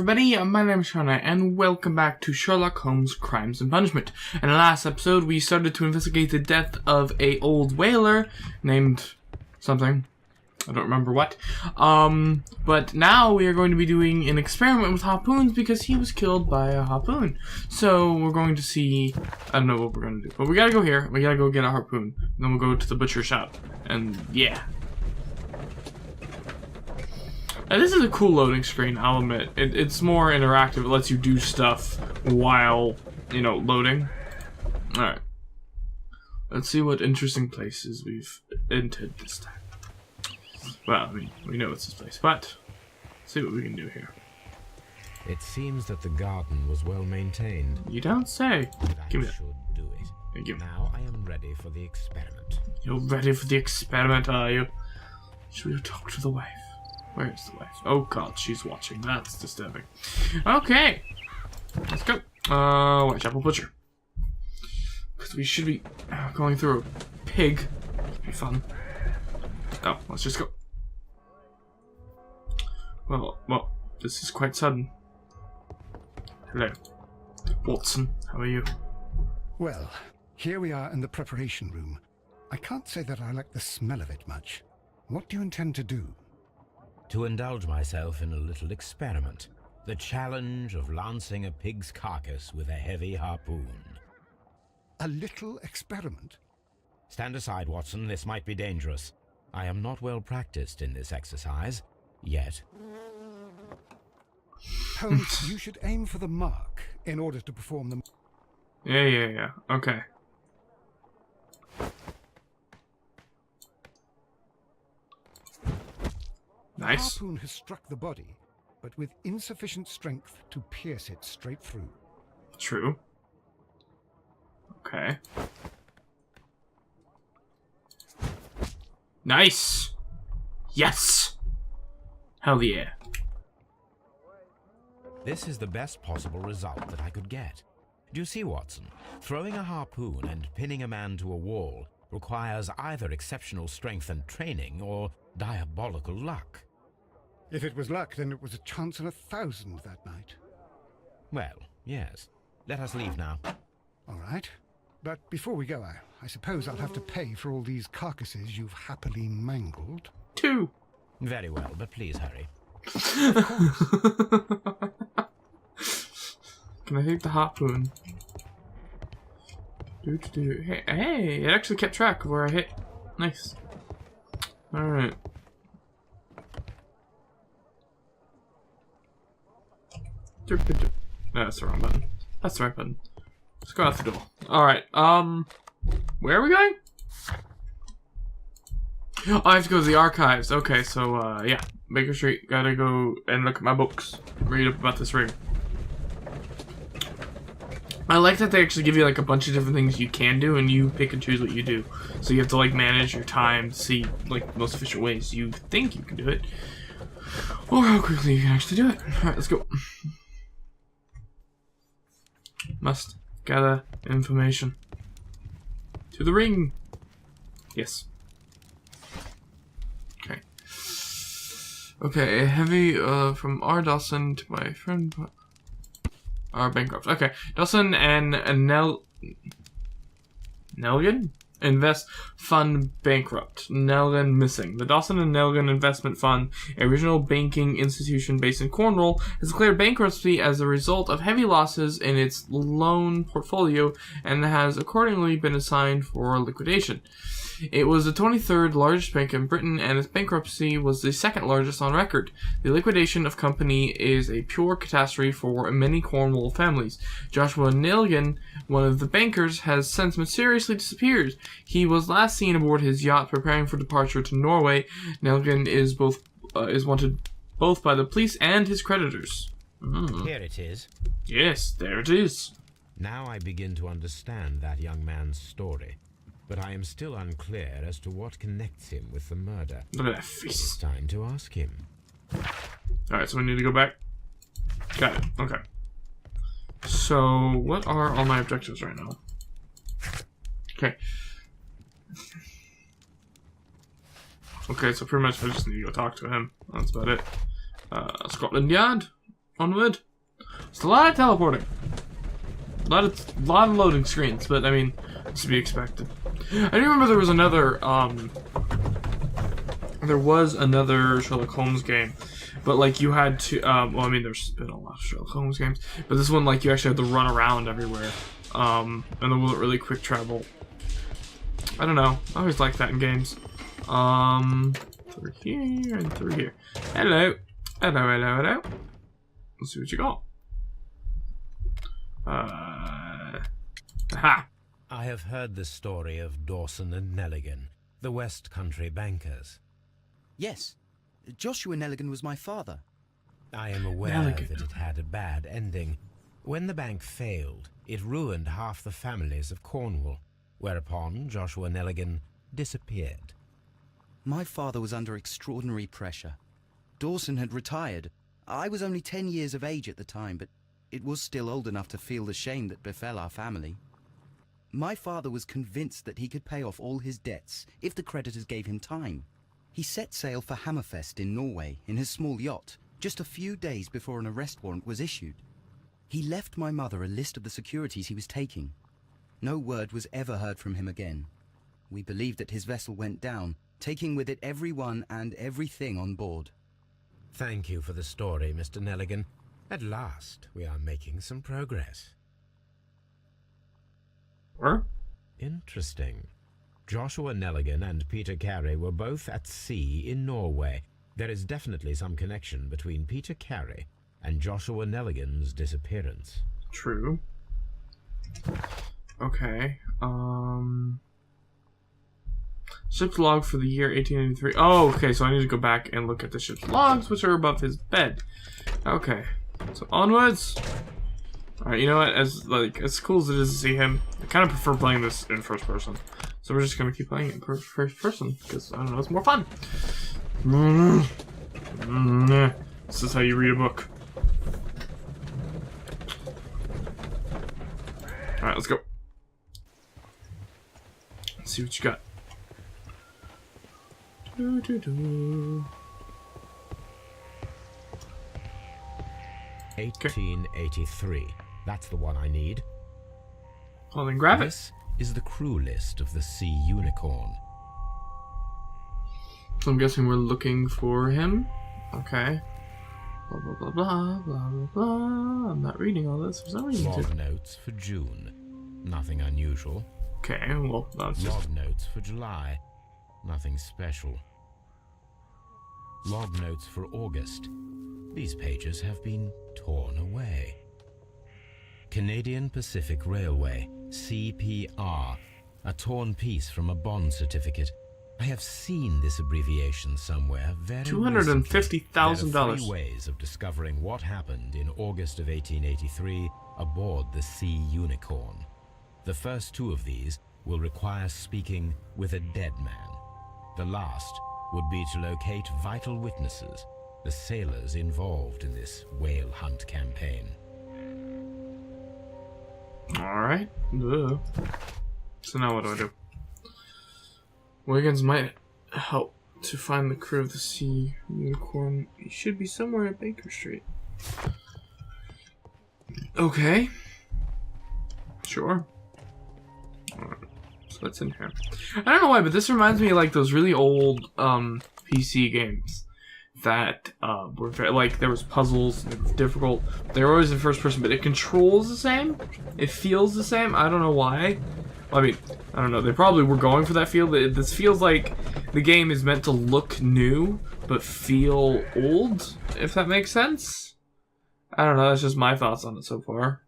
everybody, my name is ShadowKnight, and welcome back to Sherlock Holmes Crimes and Punishment. In the last episode, we started to investigate the death of a old whaler named something. I don't remember what. But now we are going to be doing an experiment with harpoons because he was killed by a harpoon. So we're going to see, I don't know what we're going to do, but we gotta go here, we gotta go get a harpoon, and then we'll go to the butcher shop, and yeah. Now, this is a cool loading screen, I'll admit. It's more interactive. It lets you do stuff while, you know, loading. Alright. Let's see what interesting places we've entered this time. Well, I mean, we know it's this place, but let's see what we can do here. It seems that the garden was well maintained. You don't say. Give me that. Should do it. Thank you. Now I am ready for the experiment. You're ready for the experiment, are you? Should we talk to the wife? Where's the wife? Oh god, she's watching. That's disturbing. Okay. Let's go. Whitechapel Butcher. Because we should be going through a pig. It'd be fun. Oh, let's just go. Well, this is quite sudden. Hello. Watson, how are you? Well, here we are in the preparation room. I can't say that I like the smell of it much. What do you intend to do? To indulge myself in a little experiment. The challenge of lancing a pig's carcass with a heavy harpoon. A little experiment? Stand aside, Watson. This might be dangerous. I am not well practiced in this exercise, yet. Holmes, you should aim for the mark in order to perform the... Yeah. Okay. Nice. The harpoon has struck the body, but with insufficient strength to pierce it straight through. True. Okay. Nice! Yes! Hell yeah. This is the best possible result that I could get. Do you see, Watson? Throwing a harpoon and pinning a man to a wall requires either exceptional strength and training or diabolical luck. If it was luck, then it was a chance in 1,000 that night. Well, yes. Let us leave now. All right. But before we go, I suppose I'll have to pay for all these carcasses you've happily mangled. 2. Very well, but please hurry. Can I take the harpoon? Hey, it actually kept track of where I hit. Nice. Alright. No, that's the wrong button. That's the right button. Let's go out the door. Alright, where are we going? Oh, I have to go to the archives. Okay, so, yeah. Baker Street. Gotta go and look at my books. Read up about this ring. I like that they actually give you, like, a bunch of different things you can do, and you pick and choose what you do. So you have to, like, manage your time to see, like, most efficient ways you think you can do it. Or how quickly you can actually do it. Alright, let's go. Must gather information. To the ring. Yes. Okay. Okay, heavy from R. Dawson to my friend R. Bankrupt. Okay. Dawson and Nelgan? Invest Fund bankrupt. Nelgan missing. The Dawson and Nelgan Investment Fund, a regional banking institution based in Cornwall, has declared bankruptcy as a result of heavy losses in its loan portfolio and has accordingly been assigned for liquidation. It was the 23rd largest bank in Britain, and its bankruptcy was the second largest on record. The liquidation of company is a pure catastrophe for many Cornwall families. Joshua Nelgan, one of the bankers, has since mysteriously disappeared. He was last seen aboard his yacht preparing for departure to Norway. Nelgan is wanted both by the police and his creditors. Here it is. Yes, there it is. Now I begin to understand that young man's story. But I am still unclear as to what connects him with the murder. Look at that face. It's time to ask him. Alright, so we need to go back. Got it. Okay. So, what are all my objectives right now? Okay. Okay, so pretty much I just need to go talk to him. That's about it. Scotland Yard. Onward. It's a lot of teleporting. A lot of loading screens, but I mean, it's to be expected. I do remember there was another Sherlock Holmes game, but like you had to well, I mean, there's been a lot of Sherlock Holmes games, but this one, like, you actually had to run around everywhere, and there wasn't really quick travel. I don't know, I always like that in games. Through here and through here. Hello. Hello. Let's see what you got. Aha. I have heard the story of Dawson and Nelligan, the West Country bankers. Yes. Joshua Nelligan was my father. I am aware that it had a bad ending. When the bank failed, it ruined half the families of Cornwall, whereupon Joshua Nelligan disappeared. My father was under extraordinary pressure. Dawson had retired. I was only 10 years of age at the time, but it was still old enough to feel the shame that befell our family. My father was convinced that he could pay off all his debts if the creditors gave him time. He set sail for Hammerfest in Norway in his small yacht, just a few days before an arrest warrant was issued. He left my mother a list of the securities he was taking. No word was ever heard from him again. We believe that his vessel went down, taking with it everyone and everything on board. Thank you for the story, Mr. Nelligan. At last, we are making some progress. Interesting. Joshua Nelligan and Peter Carey were both at sea in Norway. There is definitely some connection between Peter Carey and Joshua Nelligan's disappearance. True. Okay. Ship's log for the year 1883. Oh, okay, so I need to go back and look at the ship's logs, which are above his bed. Okay. So onwards. Alright, you know what? As cool as it is to see him, I kind of prefer playing this in first person. So we're just gonna keep playing it in first person, because I don't know, it's more fun. This is how you read a book. Alright, let's go. Let's see what you got. 1883. That's the one I need. Well, then grab it. This is the crew list of the Sea Unicorn. So I'm guessing we're looking for him. Okay. Blah, blah, blah, blah, blah, blah, blah. I'm not reading all this for some reason. Log notes for June. Nothing unusual. Okay, well, that's just... Log notes for July. Nothing special. Log notes for August. These pages have been torn away. Canadian Pacific Railway, CPR. A torn piece from a bond certificate. I have seen this abbreviation somewhere very $250,000. There are 3 ways of discovering what happened in August of 1883 aboard the Sea Unicorn. The first 2 of these will require speaking with a dead man. The last would be to locate vital witnesses, the sailors involved in this whale hunt campaign. Alright. So now what do? Wiggins might help to find the crew of the Sea Unicorn. He should be somewhere at Baker Street. Okay. Sure. Alright. So that's in here. I don't know why, but this reminds me of like those really old PC games that were very, like, there was puzzles, it was difficult. They were always in first person, but it controls the same. It feels the same. I don't know why. I mean, I don't know. They probably were going for that feel. This feels like the game is meant to look new, but feel old, if that makes sense. I don't know. That's just my thoughts on it so far.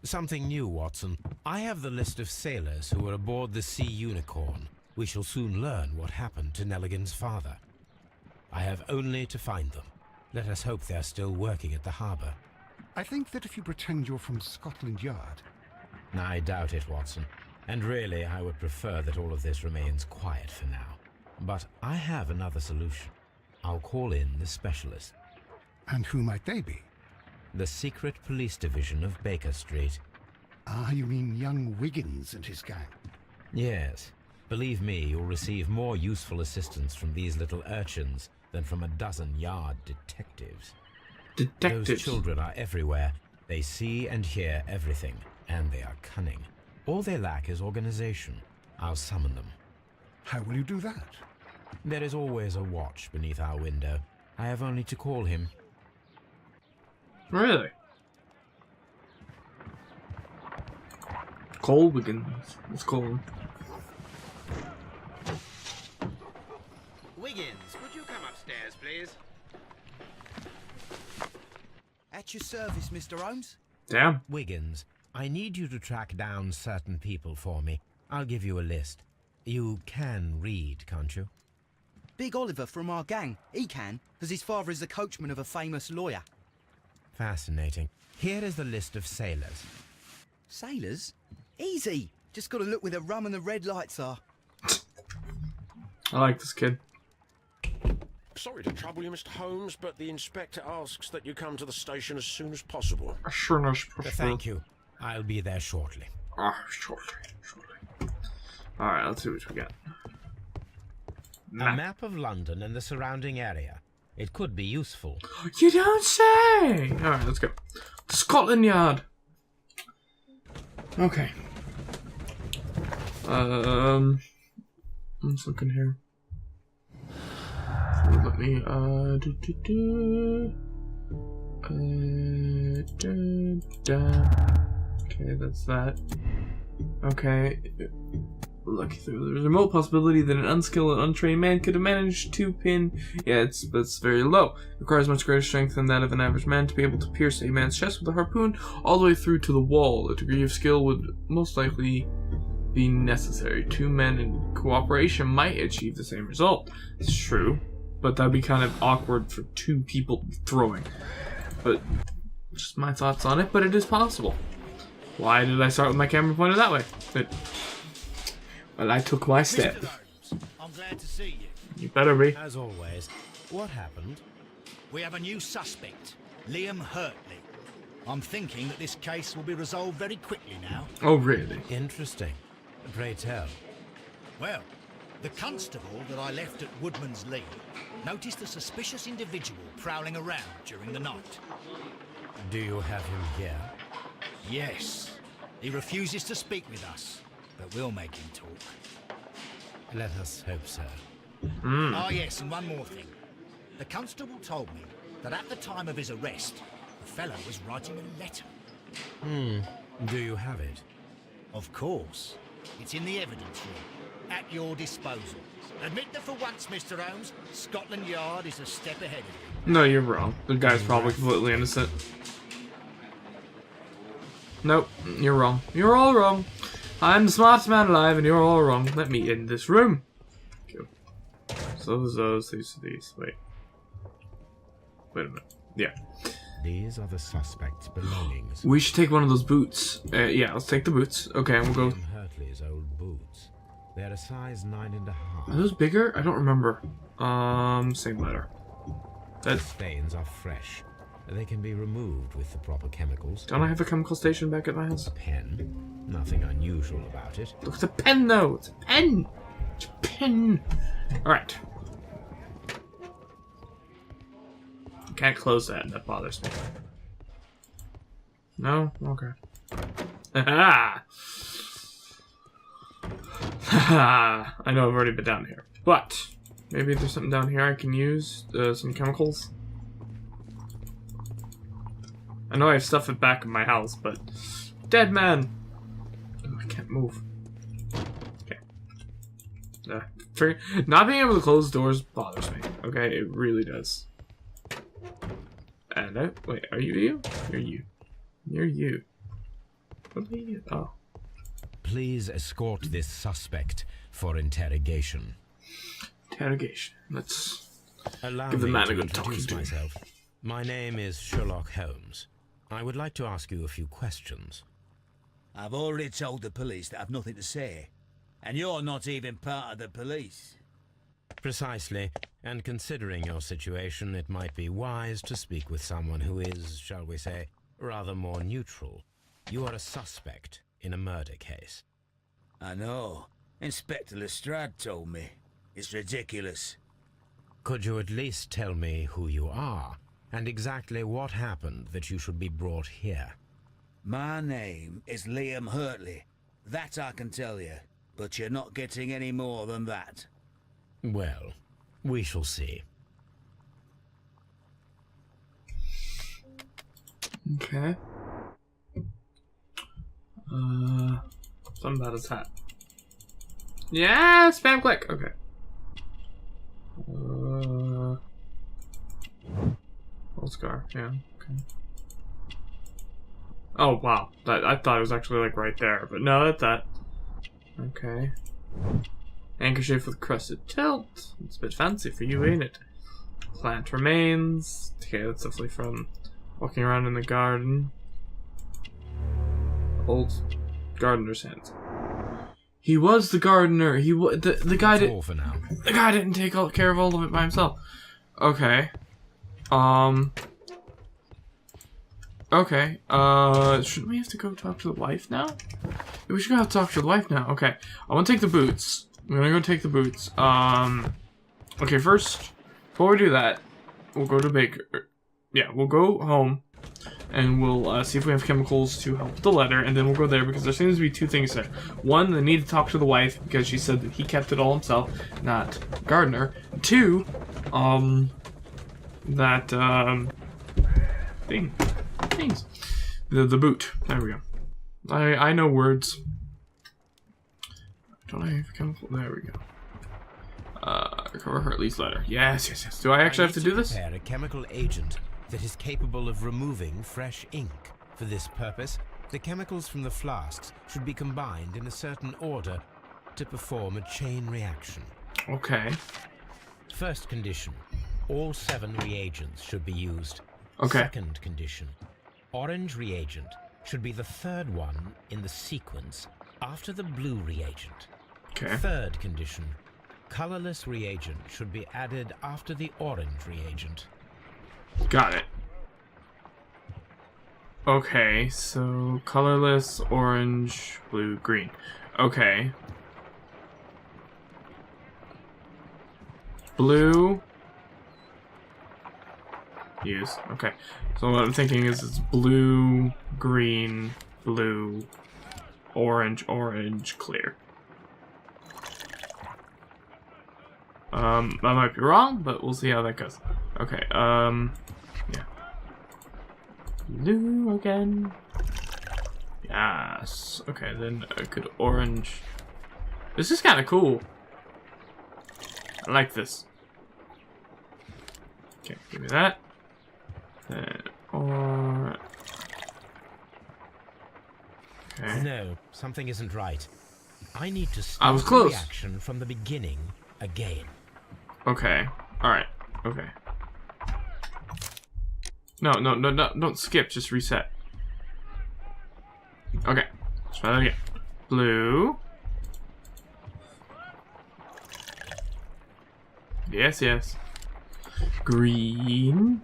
Something new, Watson. I have the list of sailors who were aboard the Sea Unicorn. We shall soon learn what happened to Nelligan's father. I have only to find them. Let us hope they're still working at the harbour. I think that if you pretend you're from Scotland Yard... I doubt it, Watson. And really, I would prefer that all of this remains quiet for now. But I have another solution. I'll call in the specialist. And who might they be? The secret police division of Baker Street. Ah, you mean young Wiggins and his gang? Yes. Believe me, you'll receive more useful assistance from these little urchins than from a dozen yard detectives. Detectives. Those children are everywhere. They see and hear everything, and they are cunning. All they lack is organization. I'll summon them. How will you do that? There is always a watch beneath our window. I have only to call him. Really? Cole Wiggins. Let's call him. Wiggins, would you come upstairs, please? At your service, Mr. Holmes. Damn. Wiggins, I need you to track down certain people for me. I'll give you a list. You can read, can't you? Big Oliver from our gang. He can, as his father is the coachman of a famous lawyer. Fascinating. Here is the list of sailors. Sailors? Easy. Just gotta look where the rum and the red lights are. I like this kid. Sorry to trouble you, Mr. Holmes, but the inspector asks that you come to the station as soon as possible. Sure. Thank you. I'll be there shortly. Shortly. Alright, let's see what we got. A map of London and the surrounding area. It could be useful. You don't say! Alright, let's go. Scotland Yard! Okay. I'm just looking here. So let me, Okay, that's that. Okay. Look, there's a remote possibility that an unskilled and untrained man could have managed to pin. Yeah, that's very low. It requires much greater strength than that of an average man to be able to pierce a man's chest with a harpoon all the way through to the wall. A degree of skill would most likely be necessary. 2 men in cooperation might achieve the same result. It's true, but that'd be kind of awkward for 2 people throwing. But just my thoughts on it, but it is possible. Why did I start with my camera pointed that way? Well, I took my step. Mr. Holmes, I'm glad to see you. You better be. As always. What happened? We have a new suspect, Liam Hurtley. I'm thinking that this case will be resolved very quickly now. Oh, really? Interesting. Pray tell. Well, the constable that I left at Woodman's Lee noticed a suspicious individual prowling around during the night. Do you have him here? Yes, he refuses to speak with us, but we'll make him talk. Let us hope so. Ah, yes, and one more thing. The constable told me that at the time of his arrest, the fellow was writing a letter. Do you have it? Of course. It's in the evidence room, at your disposal. Admit that for once, Mr. Holmes, Scotland Yard is a step ahead of you. No, you're wrong. The guy's probably completely innocent. Nope, you're wrong. You're all wrong. I'm the smartest man alive, and you're all wrong. Let me in this room. Cool. So those, these. Wait a minute. Yeah. These are the suspect's belongings. We should take one of those boots. Yeah, let's take the boots. Okay, and we'll go. Liam Hurtley's old boots. They're a size 9.5. Are those bigger? I don't remember. Same letter. The stains are fresh. They can be removed with the proper chemicals. Don't I have a chemical station back at my house? A pen. Nothing unusual about it. Look, it's a pen, though. It's a pen. It's a pen. All right. Can't close that. That bothers me. No? Okay. Ha ha! I know I've already been down here. But maybe there's something down here I can use. Some chemicals. I know I have stuff at the back of my house, but... Dead man! Oh, I can't move. Okay. Not being able to close doors bothers me. Okay, it really does. And wait, are you you? You're you. You're you. What are you? Oh. Please escort this suspect for interrogation. Interrogation. Let's Allow give the me man to a good talking introduce to. myself. My name is Sherlock Holmes. I would like to ask you a few questions. I've already told the police that I've nothing to say. And you're not even part of the police. Precisely, and considering your situation, it might be wise to speak with someone who is, shall we say, rather more neutral. You are a suspect in a murder case. I know. Inspector Lestrade told me. It's ridiculous. Could you at least tell me who you are, and exactly what happened that you should be brought here? My name is Liam Hurtley. That I can tell you, but you're not getting any more than that. Well, we shall see. Okay. Something about his hat. Yeah, spam click. Okay. Old scar. Yeah. Okay. Oh wow, I thought it was actually like right there, but no, that's that. Okay. Handkerchief with crested tilt. It's a bit fancy for you, ain't it? Plant remains. Okay, that's definitely from walking around in the garden. Old gardener's hands. He was the gardener. He was the guy. That's all for now. The guy didn't take care of all of it by himself. Okay. Okay. Shouldn't we have to go talk to the wife now? Yeah, we should go talk to the wife now. Okay. I want to take the boots. I'm gonna go take the boots. Okay. First, before we do that, we'll go to Baker. Yeah, we'll go home. And we'll see if we have chemicals to help with the letter, and then we'll go there because there seems to be two things there. One, they need to talk to the wife because she said that he kept it all himself, not Gardner. Two, things. The boot. There we go. I know words. Don't I have chemical? There we go. Recover Hurtley's letter. Yes. Do I actually have to do this? Prepare a chemical agent that is capable of removing fresh ink. For this purpose, the chemicals from the flasks should be combined in a certain order to perform a chain reaction. Okay. First condition, all 7 reagents should be used. Okay. Second condition, orange reagent should be the 3rd one in the sequence after the blue reagent. Okay. Third condition, colorless reagent should be added after the orange reagent. Got it. Okay, so colorless, orange, blue, green. Okay. Blue. Use. Okay. So what I'm thinking is it's blue, green, blue, orange, orange, clear. I might be wrong, but we'll see how that goes. Okay, yeah. Blue again. Yes. Okay, then a good orange. This is kind of cool. I like this. Okay, give me that. Then, or... Okay. No, something isn't right. I need to I was start close. the reaction from the beginning again. Okay. Alright. Okay. No, don't skip, just reset. Okay. Let's try that again. Blue. Yes. Green.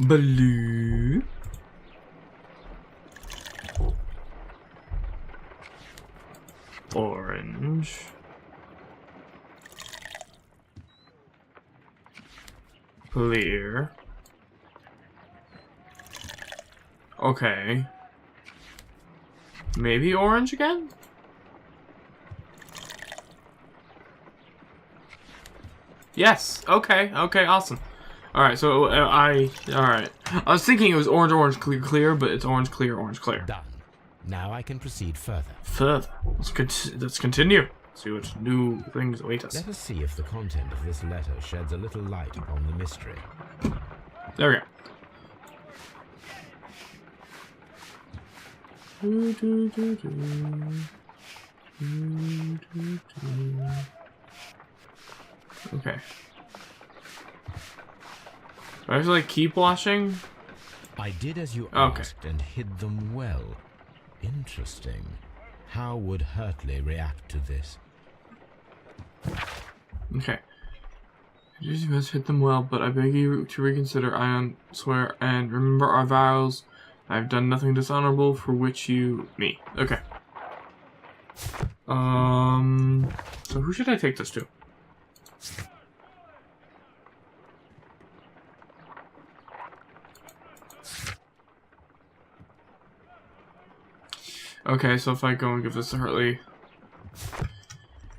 Blue. Orange. Clear. Okay. Maybe orange again? Yes. Okay, awesome. Alright, so alright. I was thinking it was orange, clear, but it's orange, clear. Done. Now I can proceed further. Let's continue. See what new things await us. Let us see if the content of this letter sheds a little light upon the mystery. There we go. Okay. Do I have to like keep washing? I did as you Okay. asked and hid them well. Interesting. How would Hurtley react to this? Okay. You must hit them well, but I beg you to reconsider, I swear, and remember our vows. I have done nothing dishonorable for which you... me. Okay. So who should I take this to? Okay, so if I go and give this to Hartley.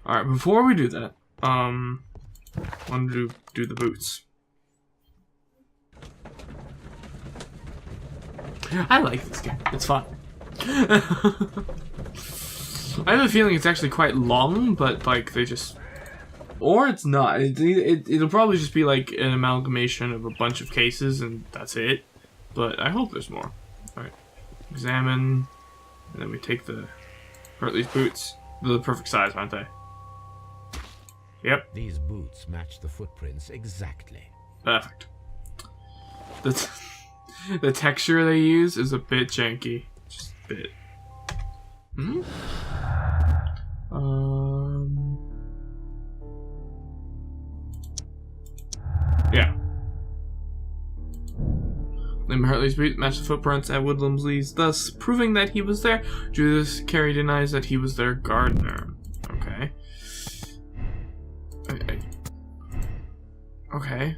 Alright, before we do that, I want to do the boots. I like this game. It's fun. I have a feeling it's actually quite long, but like they just, or it's not. It'll probably just be like an amalgamation of a bunch of cases, and that's it. But I hope there's more. All right, examine, and then we take the Hartley's boots. They're the perfect size, aren't they? Yep. These boots match the footprints exactly. Perfect. The texture they use is a bit janky. Just a bit. Hmm? Yeah. Liam Hartley's boot matched the footprints at Woodlands, thus proving that he was there. Judith Carey denies that he was their gardener. Okay. Okay.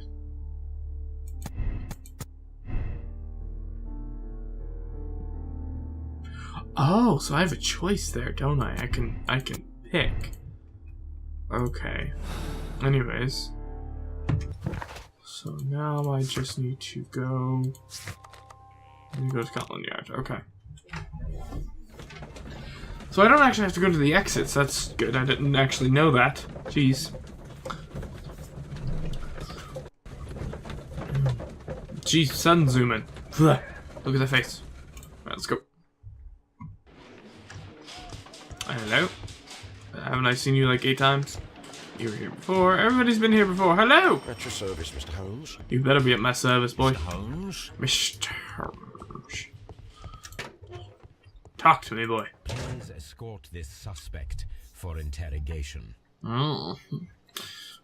Oh, so I have a choice there, don't I? I can pick. Okay. Anyways. So now I just need to go. I need to go to Scotland Yard. Okay. So I don't actually have to go to the exits. That's good. I didn't actually know that. Jeez. Jeez, sun zooming. Look at the face. Alright, let's go. Hello. Haven't I seen you like 8 times? You were here before. Everybody's been here before. Hello! At your service, Mr. Holmes. You better be at my service, boy. Mr. Holmes? Mr. Holmes. Talk to me, boy. Please escort this suspect for interrogation. Oh.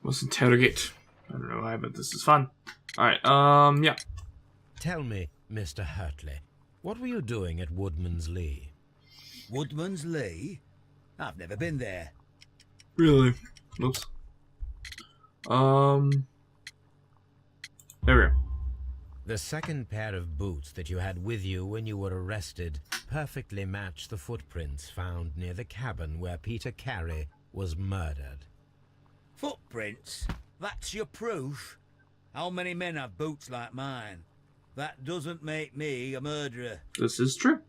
Let's interrogate. I don't know why, but this is fun. Alright, yeah. Tell me, Mr. Hartley, what were you doing at Woodman's Lee? Woodman's Lee? I've never been there. Really? Oops. There we go. The second pair of boots that you had with you when you were arrested perfectly match the footprints found near the cabin where Peter Carey was murdered. Footprints? That's your proof? How many men have boots like mine? That doesn't make me a murderer. This is true.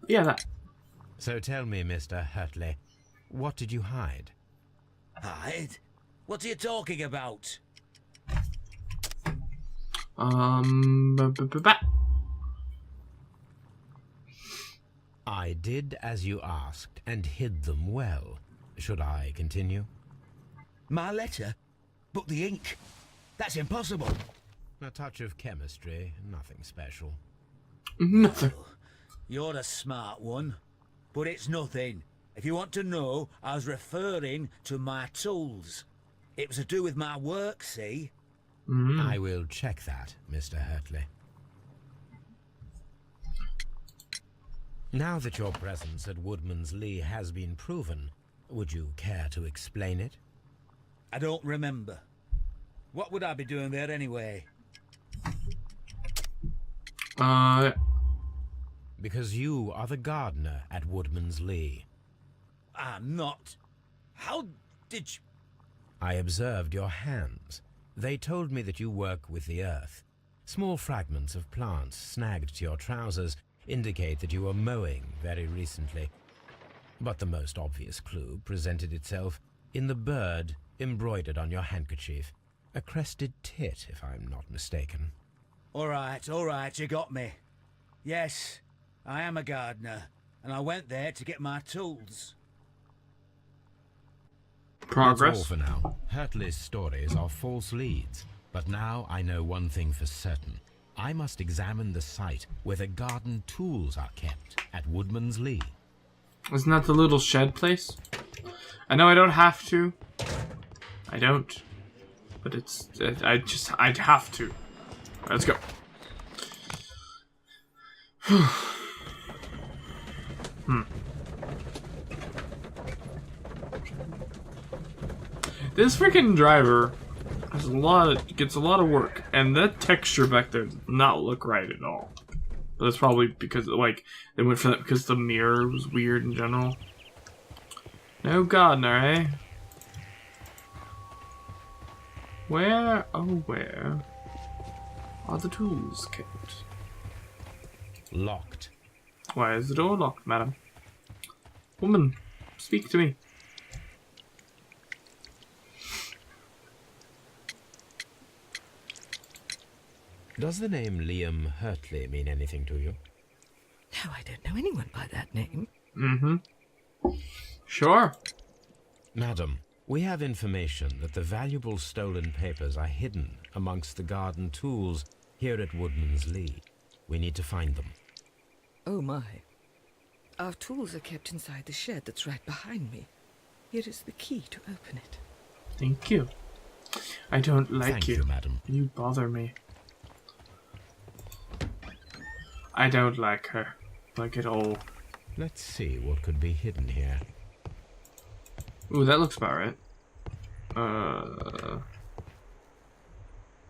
Yeah, that. So tell me, Mr. Hartley, what did you hide? Hide? What are you talking about? I did as you asked and hid them well. Should I continue? My letter? But the ink? That's impossible. A touch of chemistry, nothing special. Nothing. You're a smart one. But it's nothing. If you want to know, I was referring to my tools. It was to do with my work, see? I will check that, Mr. Hartley. Now that your presence at Woodman's Lee has been proven, would you care to explain it? I don't remember. What would I be doing there anyway? Because you are the gardener at Woodman's Lee. I'm not. How did you... I observed your hands. They told me that you work with the earth. Small fragments of plants snagged to your trousers indicate that you were mowing very recently. But the most obvious clue presented itself in the bird embroidered on your handkerchief. A crested tit, if I'm not mistaken. All right, you got me. Yes, I am a gardener, and I went there to get my tools. Progress. That's all for now. Hartley's stories are false leads, but now I know one thing for certain. I must examine the site where the garden tools are kept at Woodman's Lee. Isn't that the little shed place? I know I don't have to. I don't. But I'd have to. Right, let's go. This freaking driver has gets a lot of work, and that texture back there does not look right at all. But that's probably because like they went for that because the mirror was weird in general. No gardener, eh? Where are the tools kept? Locked. Why is the door locked, madam? Woman, speak to me. Does the name Liam Hurtley mean anything to you? No, I don't know anyone by that name. Mm-hmm. Sure. Madam, we have information that the valuable stolen papers are hidden amongst the garden tools here at Woodman's Lee. We need to find them. Oh my. Our tools are kept inside the shed that's right behind me. Here is the key to open it. Thank you. I don't like Thank you, madam. You bother me. I don't like her. Like at all. Let's see what could be hidden here. Ooh, that looks about right.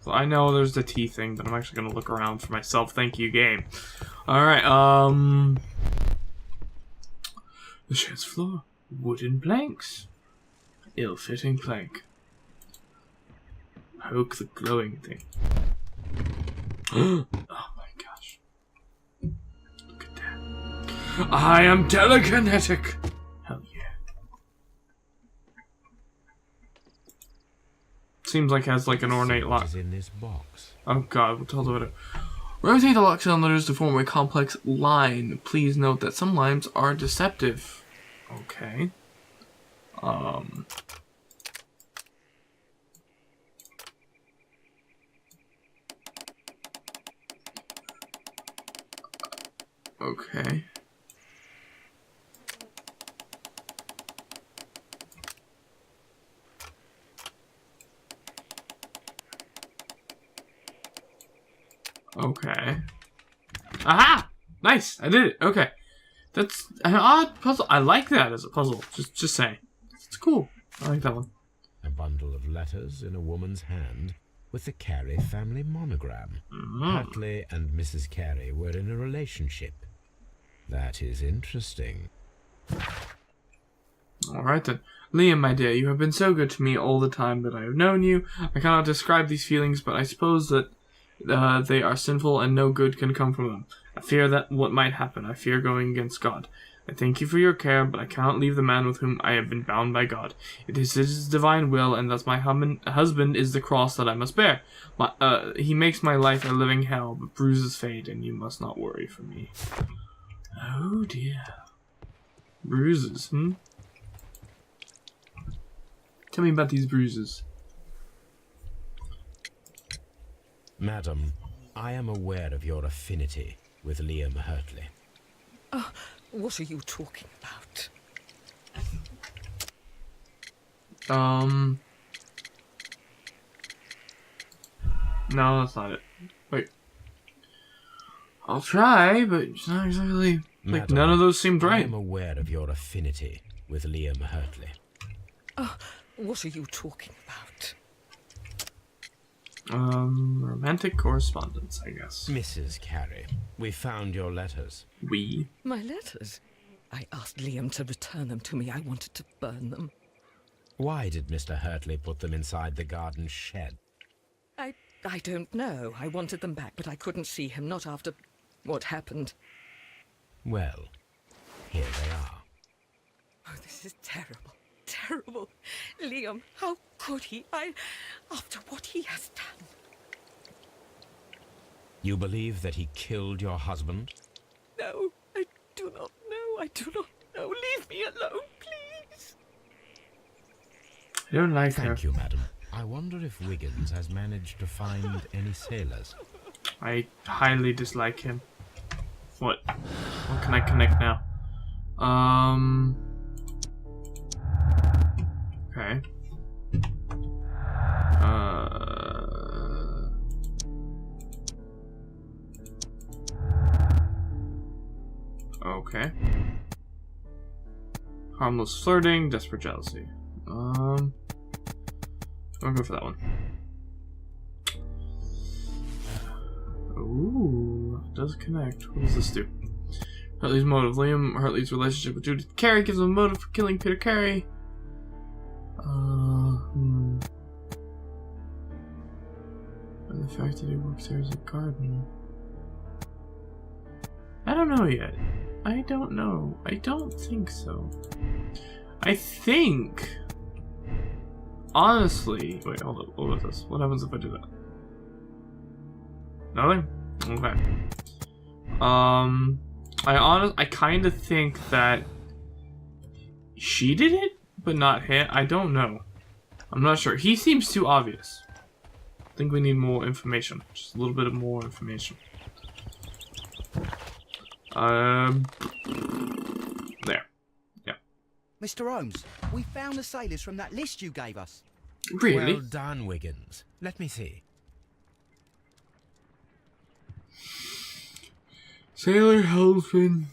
So I know there's the T thing, but I'm actually gonna look around for myself. Thank you, game. Alright, the shed's floor. Wooden planks. Ill-fitting plank. Poke the glowing thing. Oh my gosh. Look at that. I am telekinetic! Hell yeah. Seems like it has like an ornate lock. Is in this box. Oh god, we'll tell the rotate the lock cylinders to form a complex line. Please note that some lines are deceptive. Okay. Okay. Okay. Aha! Nice! I did it. Okay. That's an odd puzzle. I like that as a puzzle. Just saying. It's cool. I like that one. A bundle of letters in a woman's hand with the Carey family monogram. Hartley and Mrs. Carey were in a relationship. That is interesting. Alright then. Liam, my dear, you have been so good to me all the time that I have known you. I cannot describe these feelings, but I suppose that they are sinful and no good can come from them. I fear that what might happen. I fear going against God. I thank you for your care, but I cannot leave the man with whom I have been bound by God. It is his divine will, and thus my husband is the cross that I must bear. He makes my life a living hell, but bruises fade, and you must not worry for me. Oh dear. Bruises, Tell me about these bruises. Madam, I am aware of your affinity with Liam Hurtley. Oh, what are you talking about? No, that's not it. Wait. I'll try, but it's not exactly... Like, Madam, none of those seemed right. I am aware of your affinity with Liam Hurtley. Oh, what are you talking about? Romantic correspondence, I guess. Mrs. Carey, we found your letters. We? My letters? I asked Liam to return them to me. I wanted to burn them. Why did Mr. Hurtley put them inside the garden shed? I don't know. I wanted them back, but I couldn't see him, not after what happened. Well, here they are. Oh, this is terrible. Terrible. Liam, how could he? After what he has done. You believe that he killed your husband? No, I do not know. I do not know. Leave me alone, please. I don't like her. Thank you, madam. I wonder if Wiggins has managed to find any sailors. I highly dislike him. What? What can I connect now? Okay. Okay. Harmless flirting, desperate jealousy. I'll go for that one. Ooh, it does connect. What does this do? Hartley's motive. Liam Hartley's relationship with Judith Carey gives him a motive for killing Peter Carey. And the fact that he works there as a gardener. I don't know yet. I don't know. I don't think so. I think... Honestly... Wait, hold up. What was this? What happens if I do that? Nothing? Okay. I kind of think that she did it, but not him. I don't know. I'm not sure. He seems too obvious. I think we need more information. Just a little bit of more information. There. Yeah. Mr. Holmes, we found the sailors from that list you gave us. Really? Well done, Wiggins. Let me see. Sailor Helmsman.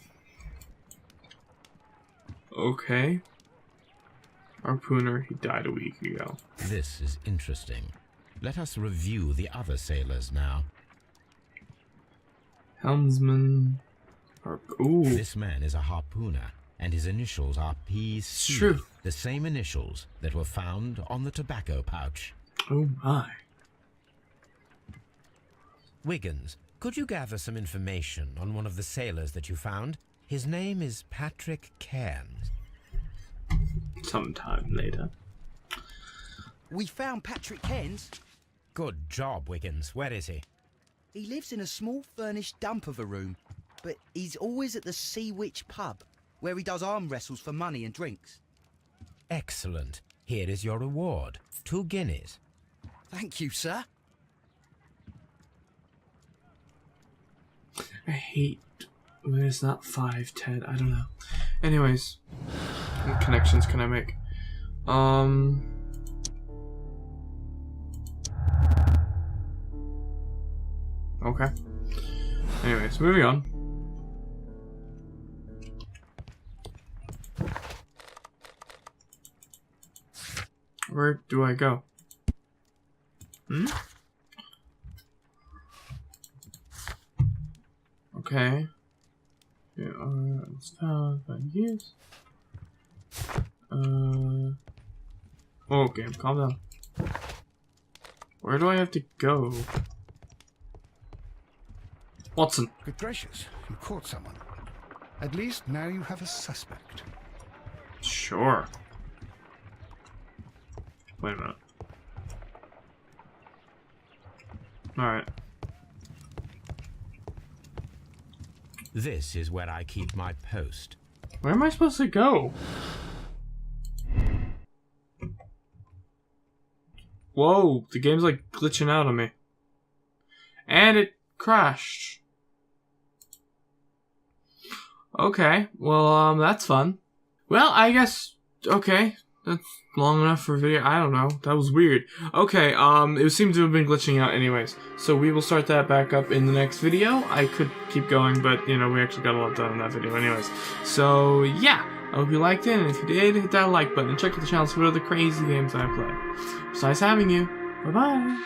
Okay. Harpooner, he died a week ago. This is interesting. Let us review the other sailors now. Helmsman. Ooh. This man is a harpooner, and his initials are PC. True. The same initials that were found on the tobacco pouch. Oh my. Wiggins, could you gather some information on one of the sailors that you found? His name is Patrick Cairns. Sometime later. We found Patrick Cairns. Good job, Wiggins. Where is he? He lives in a small furnished dump of a room, but he's always at the Sea Witch pub, where he does arm wrestles for money and drinks. Excellent. Here is your reward. 2 guineas. Thank you, sir. I hate when it's not 5, 10, I don't know. Anyways, what connections can I make? Okay. Anyways, moving on. Where do I go? Okay. Yeah, it's found 5 years. Okay, calm down. Where do I have to go? Watson. Good gracious, you caught someone. At least now you have a suspect. Sure. Wait a minute. Alright. This is where I keep my post. Where am I supposed to go? Whoa, the game's like glitching out on me. And it crashed. Okay, well, that's fun. Well, I guess, okay, that's long enough for a video. I don't know, that was weird. Okay, it seemed to have been glitching out anyways. So we will start that back up in the next video. I could keep going, but, you know, we actually got a lot done in that video anyways. So, yeah, I hope you liked it, and if you did, hit that like button, and check out the channel for other crazy games I play. It's nice having you. Bye-bye.